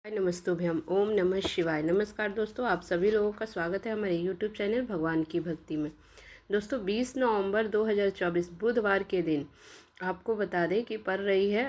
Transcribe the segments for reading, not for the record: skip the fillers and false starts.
नमस्तुभ्यम ओम नमः शिवाय। नमस्कार दोस्तों, आप सभी लोगों का स्वागत है हमारे यूट्यूब चैनल भगवान की भक्ति में। दोस्तों 20 नवंबर 2024 बुधवार के दिन आपको बता दें कि पड़ रही है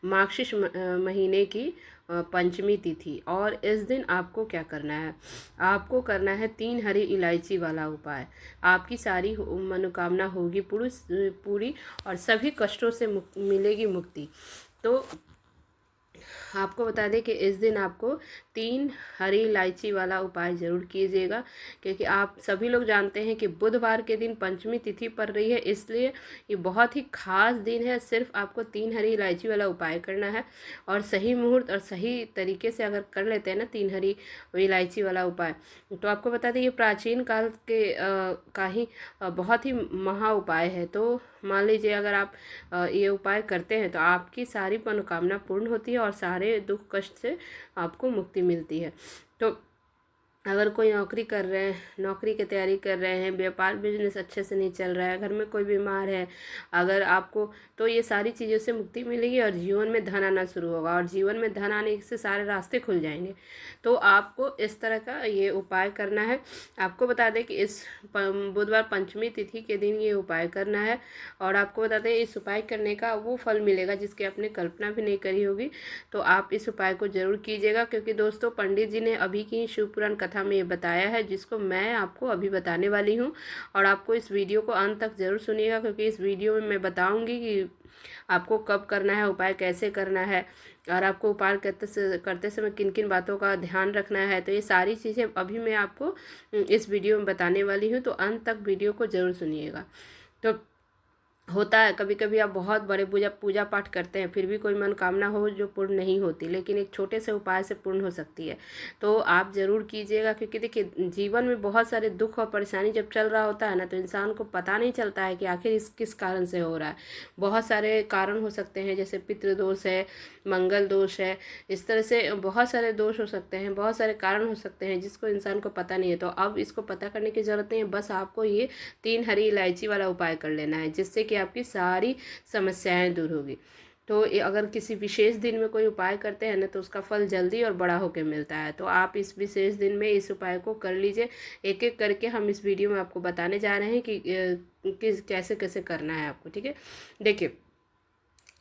मार्गशीर्ष महीने की पंचमी तिथि। और इस दिन आपको क्या करना है, आपको करना है 3 हरी इलायची वाला उपाय। आपकी सारी मनोकामना होगी पूरी और सभी कष्टों से मिलेगी मुक्ति। तो आपको बता दें कि इस दिन आपको 3 हरी इलायची वाला उपाय ज़रूर कीजिएगा, क्योंकि आप सभी लोग जानते हैं कि बुधवार के दिन पंचमी तिथि पड़ रही है, इसलिए ये बहुत ही खास दिन है। सिर्फ आपको 3 हरी इलायची वाला उपाय करना है और सही मुहूर्त और सही तरीके से अगर कर लेते हैं ना 3 हरी इलायची वाला उपाय, तो आपको बता दें ये प्राचीन काल के का ही बहुत ही महा उपाय है। तो मान लीजिए अगर आप ये उपाय करते हैं तो आपकी सारी मनोकामना पूर्ण होती है और सारे दुख कष्ट से आपको मुक्ति मिलती है। तो अगर कोई नौकरी कर रहे हैं, नौकरी की तैयारी कर रहे हैं, व्यापार बिजनेस अच्छे से नहीं चल रहा है, घर में कोई बीमार है, अगर आपको, तो ये सारी चीज़ों से मुक्ति मिलेगी और जीवन में धन आना शुरू होगा और जीवन में धन आने से सारे रास्ते खुल जाएंगे। तो आपको इस तरह का ये उपाय करना है। आपको बता दें कि इस बुधवार पंचमी तिथि के दिन ये उपाय करना है और आपको बता दें इस उपाय करने का वो फल मिलेगा जिसकी आपने कल्पना भी नहीं करी होगी। तो आप इस उपाय को जरूर कीजिएगा, क्योंकि दोस्तों पंडित जी ने अभी की शिव पुराण कथा में ये बताया है, जिसको मैं आपको अभी बताने वाली हूँ। और आपको इस वीडियो को अंत तक जरूर सुनिएगा, क्योंकि इस वीडियो में मैं बताऊंगी कि आपको कब करना है, उपाय कैसे करना है और आपको उपाय करते समय किन किन बातों का ध्यान रखना है। तो ये सारी चीज़ें अभी मैं आपको इस वीडियो में बताने वाली हूँ, तो अंत तक वीडियो को ज़रूर सुनिएगा। तो होता है कभी कभी आप बहुत बड़े पूजा पाठ करते हैं, फिर भी कोई मनोकामना हो जो पूर्ण नहीं होती, लेकिन एक छोटे से उपाय से पूर्ण हो सकती है। तो आप ज़रूर कीजिएगा, क्योंकि देखिए जीवन में बहुत सारे दुख और परेशानी जब चल रहा होता है ना, तो इंसान को पता नहीं चलता है कि आखिर इस किस कारण से हो रहा है। बहुत सारे कारण हो सकते हैं, जैसे पितृदोष है, मंगल दोष है, इस तरह से बहुत सारे दोष हो सकते हैं, बहुत सारे कारण हो सकते हैं जिसको इंसान को पता नहीं है। तो अब इसको पता करने की ज़रूरत नहीं है, बस आपको ये 3 हरी इलायची वाला उपाय कर लेना है, जिससे कि आपकी सारी समस्याएं दूर होगी। तो अगर किसी विशेष दिन में कोई उपाय करते हैं ना, तो उसका फल जल्दी और बड़ा होकर मिलता है। तो आप इस विशेष दिन में इस उपाय को कर लीजिए। एक एक करके हम इस वीडियो में आपको बताने जा रहे हैं कि कैसे कैसे करना है आपको। ठीक है, देखिए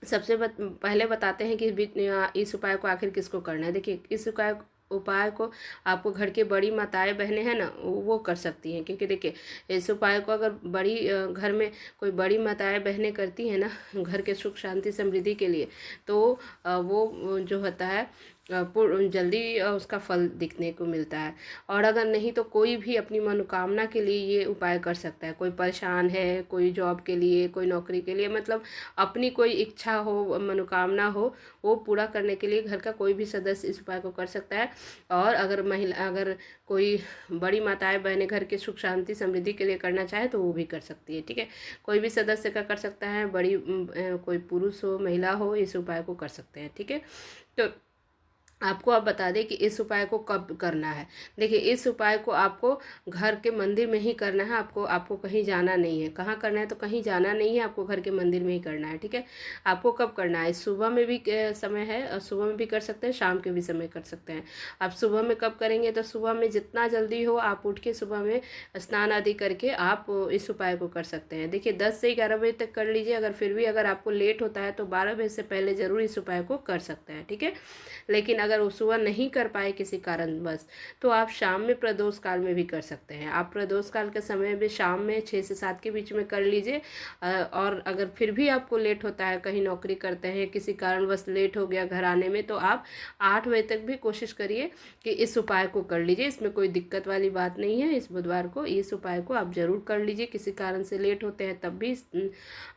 सबसे पहले बताते हैं कि इस उपाय को आखिर किसको करना है। देखिए इस उपाय को आपको घर के बड़ी माताएं बहनें हैं ना, वो कर सकती हैं, क्योंकि देखिए इस उपाय को अगर बड़ी घर में कोई बड़ी माताएं बहनें करती हैं ना घर के सुख शांति समृद्धि के लिए, तो वो जो होता है जल्दी उसका फल दिखने को मिलता है। और अगर नहीं तो कोई भी अपनी मनोकामना के लिए ये उपाय कर सकता है। कोई परेशान है, कोई जॉब के लिए, कोई नौकरी के लिए, मतलब अपनी कोई इच्छा हो, मनोकामना हो, वो पूरा करने के लिए घर का कोई भी सदस्य इस उपाय को कर सकता है। और अगर कोई बड़ी माताएं बहनें घर के सुख शांति समृद्धि के लिए करना चाहे तो वो भी कर सकती है। ठीक है, कोई भी सदस्य का कर सकता है, बड़ी कोई पुरुष हो महिला हो, इस उपाय को कर सकते हैं। ठीक है, तो आपको अब बता दें कि इस उपाय को कब करना है। देखिए इस उपाय को आपको घर के मंदिर में ही करना है। आपको कहीं जाना नहीं है। कहाँ करना है, तो कहीं जाना नहीं है, आपको घर के मंदिर में ही करना है। ठीक है, आपको कब करना है, सुबह में भी समय है और सुबह में भी कर सकते हैं, शाम के भी समय कर सकते हैं। आप सुबह में कब करेंगे, तो सुबह में जितना जल्दी हो आप उठ के सुबह में स्नान आदि करके आप इस उपाय को कर सकते हैं। देखिए 10 से 11 बजे तक कर लीजिए। अगर फिर भी अगर आपको लेट होता है तो 12 बजे से पहले ज़रूर इस उपाय को कर सकते हैं। ठीक है, लेकिन अगर वो सुबह नहीं कर पाए किसी कारणवश, तो आप शाम में प्रदोष काल में भी कर सकते हैं। आप प्रदोष काल के समय में शाम में 6 से 7 के बीच में कर लीजिए। और अगर फिर भी आपको लेट होता है, कहीं नौकरी करते हैं, किसी कारणवश लेट हो गया घर आने में, तो आप 8 बजे तक भी कोशिश करिए कि इस उपाय को कर लीजिए। इसमें कोई दिक्कत वाली बात नहीं है। इस बुधवार को इस उपाय को आप ज़रूर कर लीजिए। किसी कारण से लेट होते हैं तब भी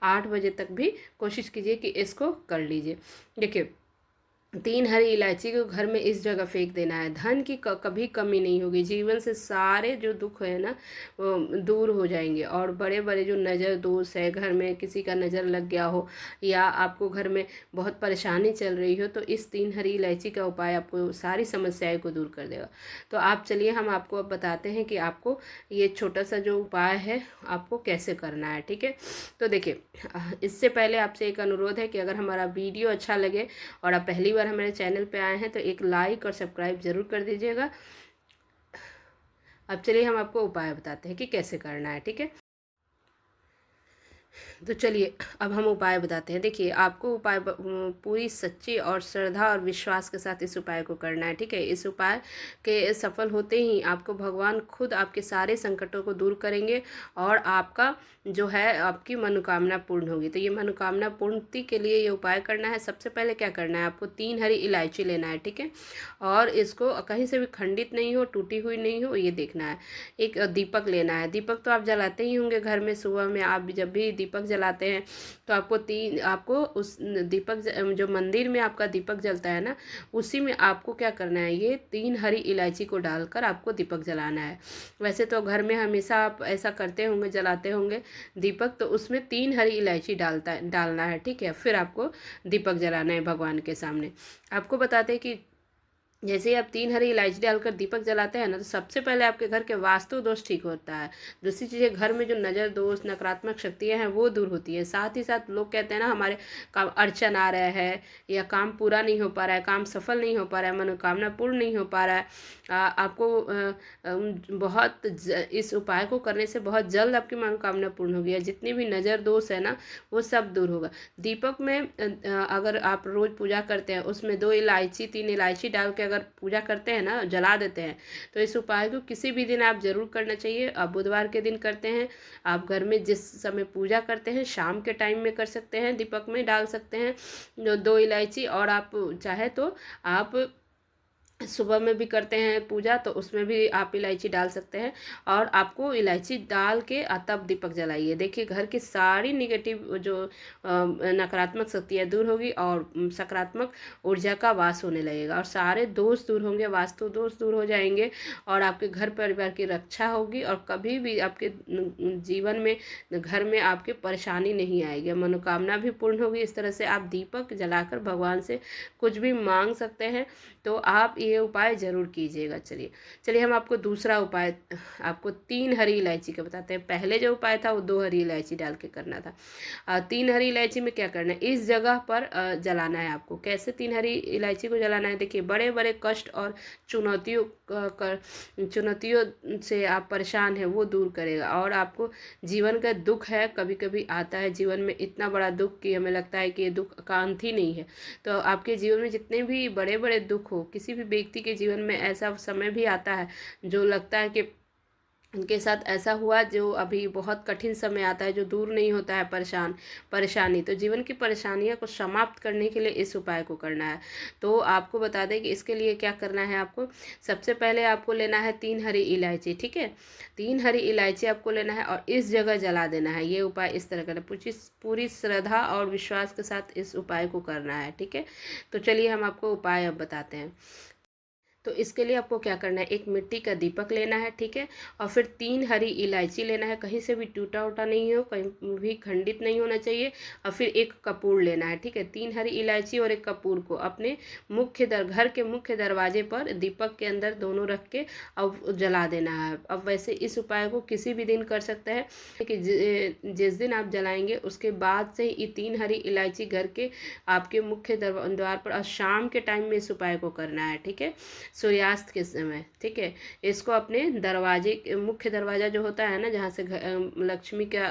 8 बजे तक भी कोशिश कीजिए कि इसको कर लीजिए। देखिए 3 हरी इलायची को घर में इस जगह फेंक देना है। धन की कभी कमी नहीं होगी। जीवन से सारे जो दुख है ना वो दूर हो जाएंगे। और बड़े बड़े जो नज़र दोष है, घर में किसी का नज़र लग गया हो या आपको घर में बहुत परेशानी चल रही हो, तो इस 3 हरी इलायची का उपाय आपको सारी समस्याएं को दूर कर देगा। तो आप चलिए हम आपको अब बताते हैं कि आपको ये छोटा सा जो उपाय है आपको कैसे करना है। ठीक है, तो देखिए इससे पहले आपसे एक अनुरोध है कि अगर हमारा वीडियो अच्छा लगे और आप पहली बार हमारे चैनल पे आए हैं तो एक लाइक और सब्सक्राइब ज़रूर कर दीजिएगा। अब चलिए हम आपको उपाय बताते हैं कि कैसे करना है, ठीक है। तो चलिए अब हम उपाय बताते हैं। देखिए, आपको उपाय पूरी सच्ची और श्रद्धा और विश्वास के साथ इस उपाय को करना है, ठीक है। इस उपाय के सफल होते ही आपको भगवान खुद आपके सारे संकटों को दूर करेंगे और आपका जो है आपकी मनोकामना पूर्ण होगी। तो ये मनोकामना पूर्ति के लिए ये उपाय करना है। सबसे पहले क्या करना है, आपको 3 हरी इलायची लेना है, ठीक है। और इसको कहीं से भी खंडित नहीं हो, टूटी हुई नहीं हो, ये देखना है। एक दीपक लेना है। दीपक तो आप जलाते ही होंगे घर में, सुबह में आप जब भी दीपक जलाते हैं तो आपको उस दीपक जो मंदिर में आपका दीपक जलता है ना, उसी में आपको क्या करना है, ये 3 हरी इलायची को डालकर आपको दीपक जलाना है। वैसे तो घर में हमेशा आप ऐसा करते होंगे, जलाते होंगे दीपक, तो उसमें 3 हरी इलायची डालना है, ठीक है। फिर आपको दीपक जलाना है भगवान के सामने। आपको बताते हैं कि जैसे ही आप 3 हरी इलायची डालकर दीपक जलाते हैं ना, तो सबसे पहले आपके घर के वास्तु दोष ठीक होता है। दूसरी चीज़ें, घर में जो नज़र दोष, नकारात्मक शक्तियाँ हैं वो दूर होती है। साथ ही साथ लोग कहते हैं ना, हमारे काम अड़चन आ रहा है या काम पूरा नहीं हो पा रहा है, काम सफल नहीं हो पा रहा है, मनोकामना पूर्ण नहीं हो पा रहा है, आपको इस उपाय को करने से बहुत जल्द आपकी मनोकामना पूर्ण होगी। या जितनी भी नज़र दोष है ना, वो सब दूर होगा। दीपक में अगर आप रोज़ पूजा करते हैं, उसमें 2 इलायची 3 इलायची डाल के अगर पूजा करते हैं ना, जला देते हैं, तो इस उपाय को किसी भी दिन आप ज़रूर करना चाहिए। आप बुधवार के दिन करते हैं, आप घर में जिस समय पूजा करते हैं शाम के टाइम में कर सकते हैं, दीपक में डाल सकते हैं जो 2 इलायची। और आप चाहे तो आप सुबह में भी करते हैं पूजा, तो उसमें भी आप इलायची डाल सकते हैं। और आपको इलायची डाल के तब दीपक जलाइए। देखिए, घर की सारी निगेटिव जो नकारात्मक शक्तियाँ दूर होगी और सकारात्मक ऊर्जा का वास होने लगेगा और सारे दोष दूर होंगे, वास्तु दोष दूर हो जाएंगे और आपके घर परिवार की रक्षा होगी और कभी भी आपके जीवन में, घर में आपके परेशानी नहीं आएगी, मनोकामना भी पूर्ण होगी। इस तरह से आप दीपक जलाकर भगवान से कुछ भी मांग सकते हैं। तो आप ये उपाय ज़रूर कीजिएगा। चलिए हम आपको दूसरा उपाय, आपको 3 हरी इलायची का बताते हैं। पहले जो उपाय था वो 2 हरी इलायची डाल के करना था। 3 हरी इलायची में क्या करना है, इस जगह पर जलाना है आपको। कैसे 3 हरी इलायची को जलाना है, देखिए, बड़े बड़े कष्ट और चुनौतियों से आप परेशान हैं वो दूर करेगा। और आपको जीवन का दुख है, कभी कभी आता है जीवन में इतना बड़ा दुख कि हमें लगता है कि ये दुख का अंत ही नहीं है। तो आपके जीवन में जितने भी बड़े बड़े दुख हो, किसी भी व्यक्ति के जीवन में ऐसा समय भी आता है जो लगता है कि उनके साथ ऐसा हुआ, जो अभी बहुत कठिन समय आता है जो दूर नहीं होता है, परेशानी। तो जीवन की परेशानियों को समाप्त करने के लिए इस उपाय को करना है। तो आपको बता दें कि इसके लिए क्या करना है। आपको सबसे पहले आपको लेना है 3 हरी इलायची, ठीक है। 3 हरी इलायची आपको लेना है और इस जगह जला देना है। ये उपाय इस तरह करना, पूरी श्रद्धा और विश्वास के साथ इस उपाय को करना है, ठीक है। तो चलिए हम आपको उपाय अब बताते हैं। तो इसके लिए आपको क्या करना है, एक मिट्टी का दीपक लेना है, ठीक है। और फिर 3 हरी इलायची लेना है, कहीं से भी टूटा उटा नहीं हो, कहीं भी खंडित नहीं होना चाहिए। और फिर एक कपूर लेना है, ठीक है। 3 हरी इलायची और एक कपूर को अपने घर के मुख्य दरवाजे पर दीपक के अंदर दोनों रख के अब जला देना है। अब वैसे इस उपाय को किसी भी दिन कर सकते हैं कि जिस दिन आप जलाएंगे उसके बाद से ही 3 हरी इलायची घर के आपके मुख्य द्वार पर, और शाम के टाइम में इस उपाय को करना है, ठीक है, सूर्यास्त के समय, ठीक है। इसको अपने दरवाजे, मुख्य दरवाज़ा जो होता है ना, जहाँ से लक्ष्मी का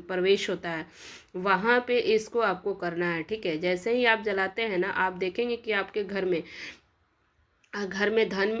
प्रवेश होता है, वहाँ पे इसको आपको करना है, ठीक है। जैसे ही आप जलाते हैं ना, आप देखेंगे कि आपके घर में धन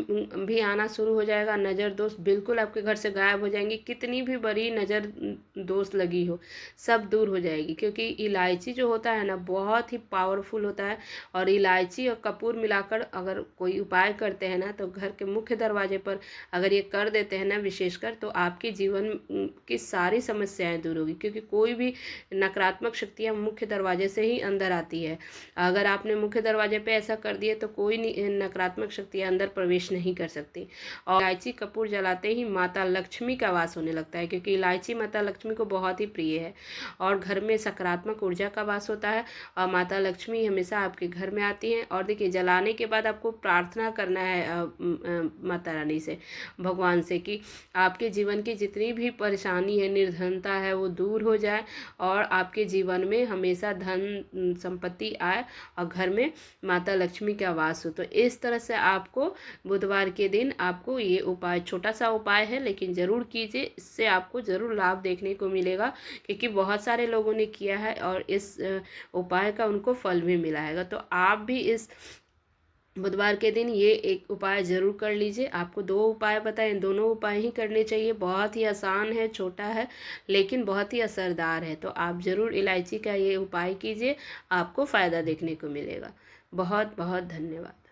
भी आना शुरू हो जाएगा। नज़र दोष बिल्कुल आपके घर से गायब हो जाएंगी। कितनी भी बड़ी नज़र दोष लगी हो, सब दूर हो जाएगी। क्योंकि इलायची जो होता है ना, बहुत ही पावरफुल होता है। और इलायची और कपूर मिलाकर अगर कोई उपाय करते हैं ना, तो घर के मुख्य दरवाजे पर अगर ये कर देते हैं ना विशेषकर, तो आपके जीवन की सारी समस्याएँ दूर होगी। क्योंकि कोई भी नकारात्मक शक्तियाँ मुख्य दरवाजे से ही अंदर आती है। अगर आपने मुख्य दरवाजे पर ऐसा कर दिए तो कोई नकारात्मक शक्ति अंदर प्रवेश नहीं कर सकती। और इलायची कपूर जलाते ही माता लक्ष्मी का वास होने लगता है, क्योंकि इलायची माता लक्ष्मी को बहुत ही प्रिय है और घर में सकारात्मक ऊर्जा का वास होता है और माता लक्ष्मी हमेशा आपके घर में आती हैं। और देखिए, जलाने के बाद आपको प्रार्थना करना है माता रानी से, भगवान से, कि आपके जीवन की जितनी भी परेशानी है, निर्धनता है, वो दूर हो जाए और आपके जीवन में हमेशा धन संपत्ति आए और घर में माता लक्ष्मी का वास हो। तो इस तरह से आपको बुधवार के दिन आपको ये उपाय, छोटा सा उपाय है लेकिन ज़रूर कीजिए, इससे आपको ज़रूर लाभ देखने को मिलेगा, क्योंकि बहुत सारे लोगों ने किया है और इस उपाय का उनको फल भी मिला है। तो आप भी इस बुधवार के दिन ये एक उपाय ज़रूर कर लीजिए। आपको 2 उपाय बताएं, दोनों उपाय ही करने चाहिए। बहुत ही आसान है, छोटा है लेकिन बहुत ही असरदार है। तो आप ज़रूर इलायची का ये उपाय कीजिए, आपको फ़ायदा देखने को मिलेगा। बहुत बहुत धन्यवाद।